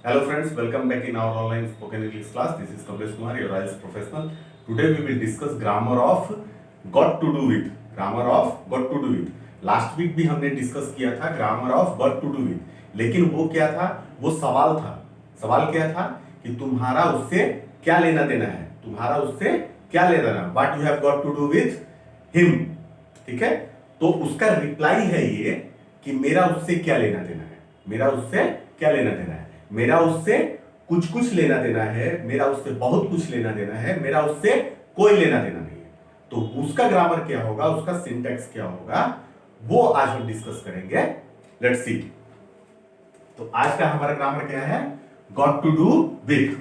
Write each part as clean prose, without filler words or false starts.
Hello friends, welcome back in our online spoken English class. This is Kamlesh Kumar, your IELTS professional. Today we will discuss grammar of got to do with. Grammar of got to do with. Last week भी हमने discuss किया था grammar of got to do with, लेकिन वो क्या था? वो सवाल था। सवाल क्या था कि तुम्हारा उससे क्या लेना देना है, तुम्हारा उससे क्या लेना देना, what you have got to do with him. ठीक है, तो उसका रिप्लाई है ये कि मेरा उससे क्या लेना देना है, मेरा उससे क्या लेना देना है, मेरा उससे कुछ कुछ लेना देना है, मेरा उससे बहुत कुछ लेना देना है, मेरा उससे कोई लेना देना नहीं है। तो उसका ग्रामर क्या होगा, उसका सिंटैक्स क्या होगा, वो आज हम डिस्कस करेंगे। Let's see. तो आज का हमारा ग्रामर क्या है? Got to do with.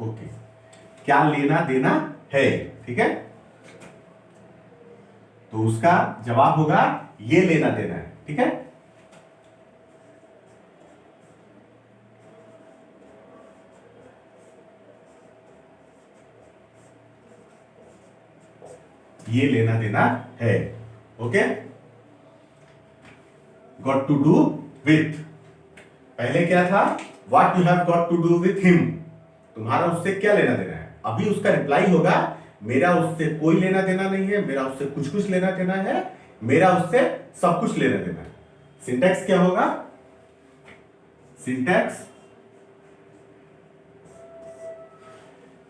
Okay, क्या लेना देना है। ठीक है, तो उसका जवाब होगा ये लेना देना है। ठीक है, ये लेना देना है। Okay, got to do with. पहले क्या था? What you have got to do with him, तुम्हारा उससे क्या लेना देना है। अभी उसका रिप्लाई होगा मेरा उससे कोई लेना देना नहीं है, मेरा उससे कुछ कुछ लेना देना है, मेरा उससे सब कुछ लेना देना है। सिंटैक्स क्या होगा? सिंटैक्स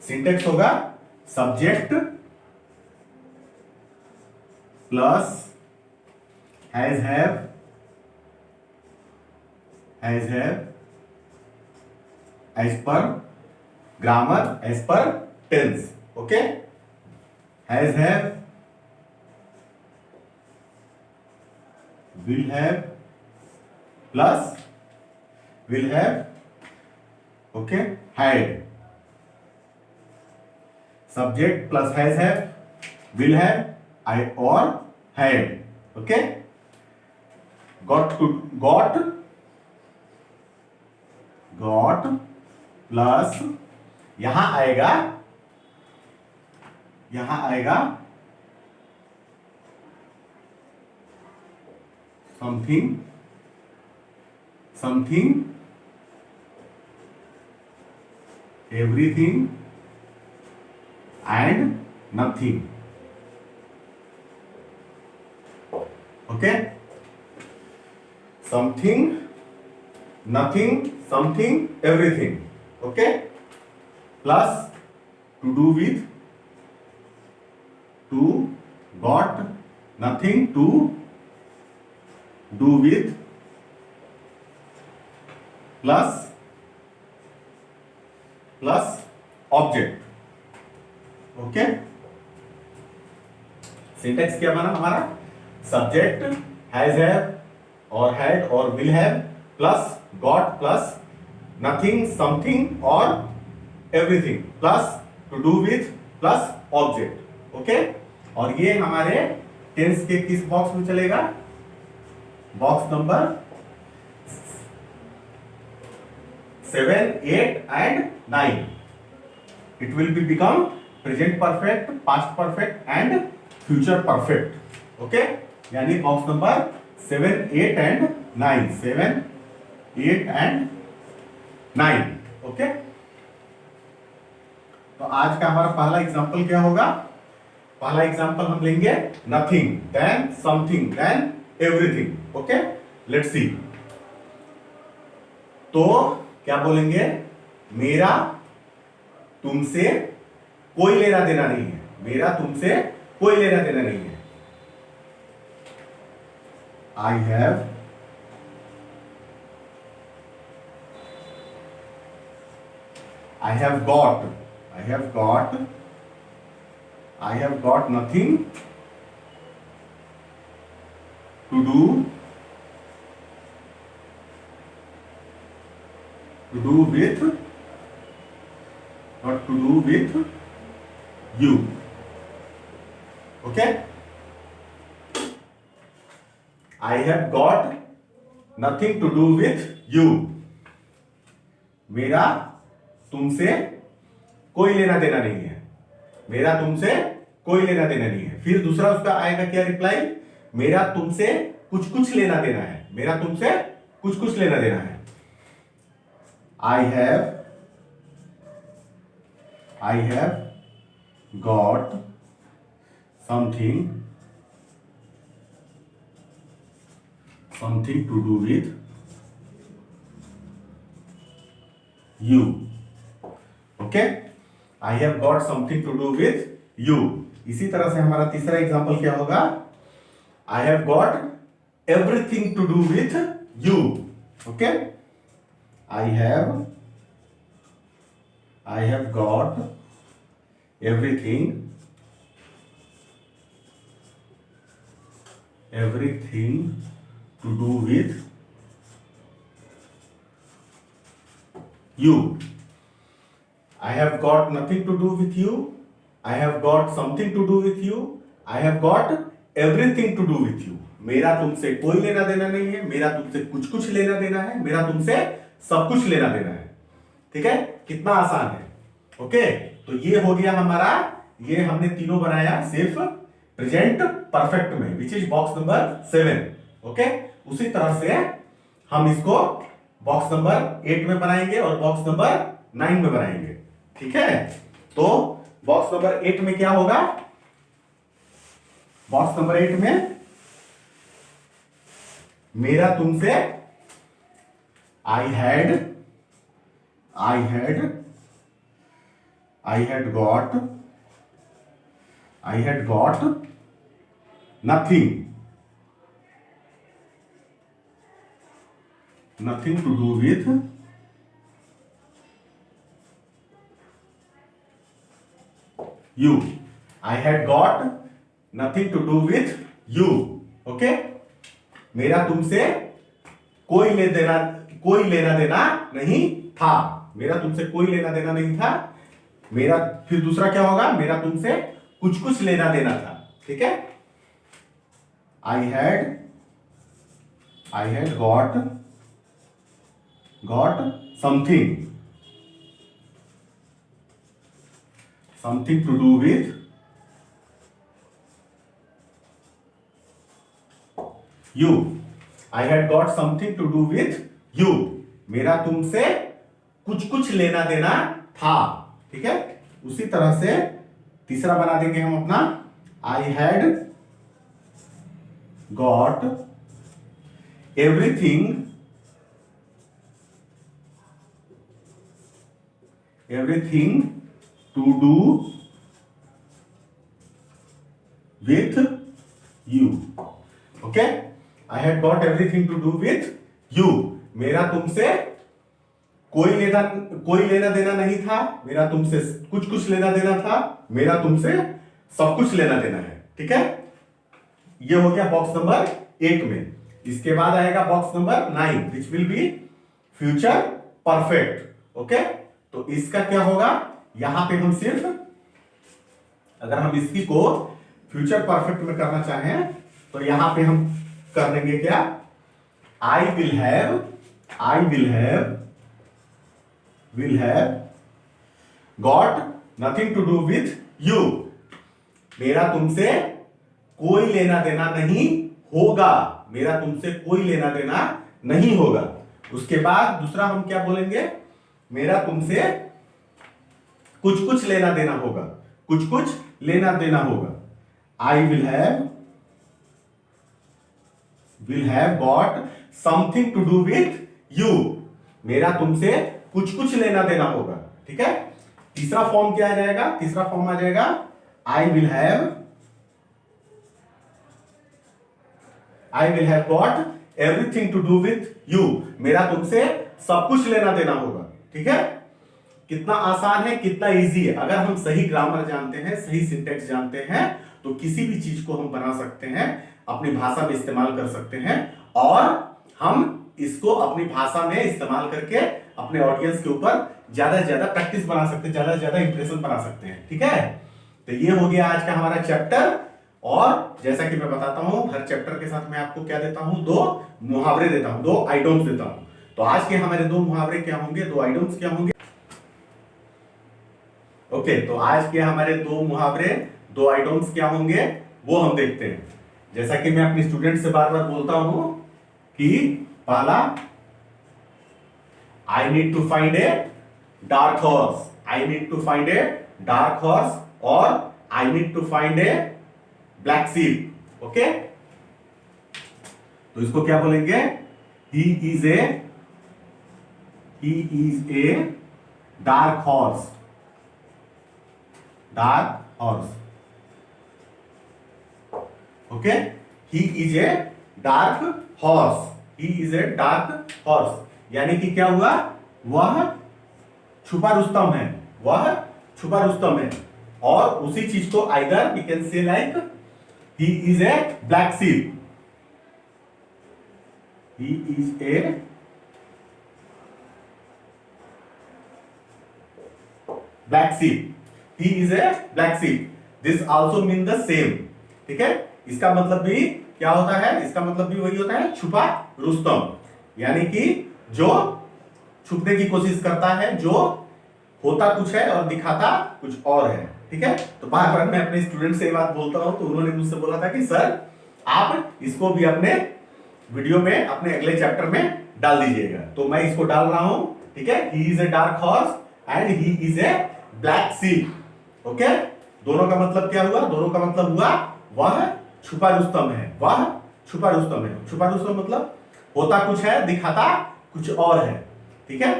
सिंटैक्स होगा subject plus has have as per grammar, as per tense. Okay, has have, will have plus will have, okay, had. Subject plus has have, will have I or had. Okay, got plus यहां आएगा something everything and nothing. Okay, something, nothing, something, everything. Okay, plus to do with, to got, nothing to do with, plus object. Okay, syntax क्या बना हमारा? Subject has have और had और will have plus got plus nothing, something और everything plus to do with plus object. Okay, और ये हमारे tense के किस बॉक्स में चलेगा? Box number 7, 8 and 9। It will be become present perfect, past perfect and future perfect. Okay, यानी box number 7, 8 and 9, 7, 8 and 9। Okay, तो आज का हमारा पहला एग्जांपल क्या होगा? पहला एग्जांपल हम लेंगे nothing, then something, then everything. Okay, let's see. तो क्या बोलेंगे? मेरा तुमसे कोई लेना देना नहीं है, मेरा तुमसे कोई लेना देना नहीं है। I have got nothing to do with, not to do with you. Okay, I have got nothing to do with you. मेरा तुमसे कोई लेना देना नहीं है, मेरा तुमसे कोई लेना देना नहीं है। फिर दूसरा उसका आएगा क्या रिप्लाई, मेरा तुमसे कुछ कुछ लेना देना है, मेरा तुमसे कुछ कुछ लेना देना है। I have got something to do with you. Okay, I have got something to do with you. इसी तरह से हमारा तीसरा एग्जांपल क्या होगा, I have got everything to do with you. Okay, I have got everything to do with you. I have got nothing to do with you. I have got something to do with you. I have got everything to do with you. मेरा तुमसे कोई लेना देना नहीं है, मेरा तुमसे कुछ कुछ लेना देना है, मेरा तुमसे सब कुछ लेना देना है। ठीक है, कितना आसान है। ओके, तो ये हो गया हमारा, ये हमने तीनों बनाया सिर्फ प्रेजेंट परफेक्ट में, which is box number 7। Okay, उसी तरह से हम इसको बॉक्स नंबर 8 में बनाएंगे और बॉक्स नंबर 9 में बनाएंगे। ठीक है, तो बॉक्स नंबर 8 में क्या होगा, बॉक्स नंबर 8 में मेरा तुमसे I had got nothing to do with you. I had got nothing to do with you. Okay, मेरा तुमसे कोई लेना देना नहीं था, मेरा तुमसे कोई लेना देना नहीं था। मेरा फिर दूसरा क्या होगा, मेरा तुमसे कुछ कुछ लेना देना था। ठीक है, I had got something to do with you. I had got something to do with you. मेरा तुमसे कुछ कुछ लेना देना था। ठीक है, उसी तरह से तीसरा बना देंगे हम अपना, I had got everything to do with you. Okay, I had got everything to do with you. मेरा तुमसे कोई लेना देना नहीं था, मेरा तुमसे कुछ लेना देना था, मेरा तुमसे सब कुछ लेना देना है। ठीक है, ये हो गया बॉक्स नंबर 8 में। इसके बाद आएगा box number 9 which will be future perfect. Okay, तो इसका क्या होगा, यहां पे हम सिर्फ, अगर हम इसकी को फ्यूचर परफेक्ट में करना चाहें तो यहां पे हम कर लेंगे क्या, I will have got nothing to do with you. मेरा तुमसे कोई लेना देना नहीं होगा, मेरा तुमसे कोई लेना देना नहीं होगा। उसके बाद दूसरा हम क्या बोलेंगे, मेरा तुमसे कुछ कुछ लेना देना होगा, कुछ कुछ लेना देना होगा। I will have got something to do with you. मेरा तुमसे कुछ कुछ लेना देना होगा। ठीक है, तीसरा फॉर्म क्या आ जाएगा, तीसरा फॉर्म आ जाएगा I will have got everything to do with you. मेरा तुमसे सब कुछ लेना देना होगा। ठीक है, कितना आसान है, कितना इजी है। अगर हम सही ग्रामर जानते हैं, सही सिंटेक्स जानते हैं, तो किसी भी चीज को हम बना सकते हैं, अपनी भाषा में इस्तेमाल कर सकते हैं और हम इसको अपनी भाषा में इस्तेमाल करके अपने ऑडियंस के ऊपर ज्यादा से ज्यादा प्रैक्टिस बना सकते हैं, ज्यादा से ज्यादा इंप्रेशन बना सकते हैं। ठीक है, तो ये हो गया आज का हमारा चैप्टर। और जैसा कि मैं बताता हूं, हर चैप्टर के साथ मैं आपको क्या देता हूं, 2 मुहावरे देता हूं, 2 आइडियम्स देता हूं। तो आज के हमारे 2 मुहावरे क्या होंगे, 2 आइडियम्स क्या होंगे। ओके, तो आज के हमारे 2 मुहावरे दो आइटम्स क्या होंगे वो हम देखते हैं। जैसा कि मैं अपने स्टूडेंट से बार बार बोलता हूं कि पहला I need to find a dark horse, I need to find a dark horse और I need to find a black sheep. Okay, तो इसको क्या बोलेंगे, he is a dark horse, dark horse. Okay, he is a dark horse, he is a dark horse. यानी कि क्या हुआ, वह छुपा रुस्तम है, वह छुपा रुस्तम है। और उसी चीज को either we can say like he is a black sheep, he is a black sheep, he is a black sheep, this also mean the same। ठीक है, इसका मतलब भी क्या होता है, इसका मतलब भी वही होता है, छुपा रुस्तम, यानी कि जो छुपने की कोशिश करता है, जो होता कुछ है और दिखाता कुछ और है। ठीक है, तो बार बार मैं अपने स्टूडेंट से ये बात बोलता हूं, तो उन्होंने मुझसे बोला था कि सर आप इसको भी अपने वीडियो में, अपने अगले चैप्टर में डाल दीजिएगा। तो मैं इसको डाल रहा हूं। ठीक है, ही is a dark horse and he is a black sheep. Okay, दोनों का मतलब क्या हुआ, दोनों का मतलब हुआ वह छुपा रुस्तम है, वह छुपा रुस्तम है। छुपा रुस्तम मतलब होता कुछ है, दिखाता कुछ और है। ठीक है,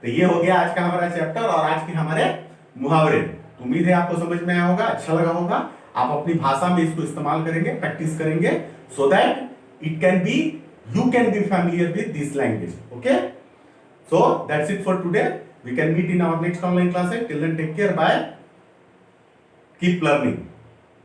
तो ये हो गया आज का हमारा चैप्टर और आज के हमारे मुहावरे। तो उम्मीद है आपको समझ में आया होगा, अच्छा लगा होगा। आप अपनी भाषा में इसको इस्तेमाल करेंगे, प्रैक्टिस करेंगे, so that it can be, you can be familiar with this language। Okay, so that's it for today, we can meet in our next online class। Till then, take care, bye, keep learning।